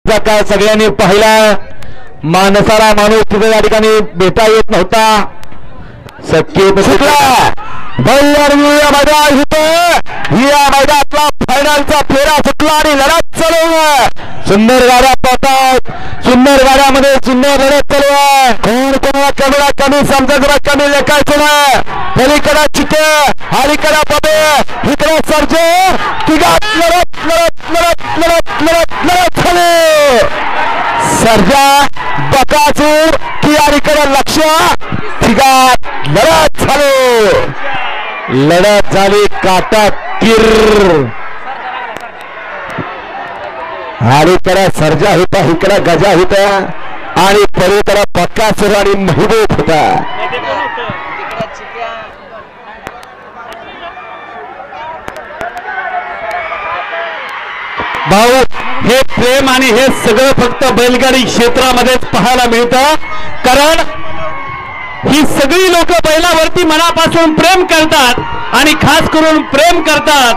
काय सगळ्यांनी पाहिला माणसाला माणूस तिथे या ठिकाणी भेटा येत नव्हता सख्य सुटला या मैदानातला फायनलचा फेरा सुटला आणि लढत चालू सुंदर गाड्या पाहतात सुंदर गाड्यामध्ये सुंदर लढत चालू आहे कोण कोणाला कमी समजा जरा कमी लेखायचं ना पलीकडा चिके अलीकडा पबे इकडे सर्जे तिघात लढत लढत लढत लढत लढत लढत झाली सर्जा बकासूर की अलीकडे लक्ष तिघात लढत झाली लढत झाली काटा तीर अलीकडे सर्जा होता इकडे गजा होता आणि पलीकडे बकासूर आणि महबूब होता भाऊ हे प्रेम आणि हे सगळं फक्त बैलगाडी क्षेत्रामध्येच पाहायला मिळतं कारण ही सगळी लोक बैलावरती मनापासून प्रेम करतात आणि खास करून प्रेम करतात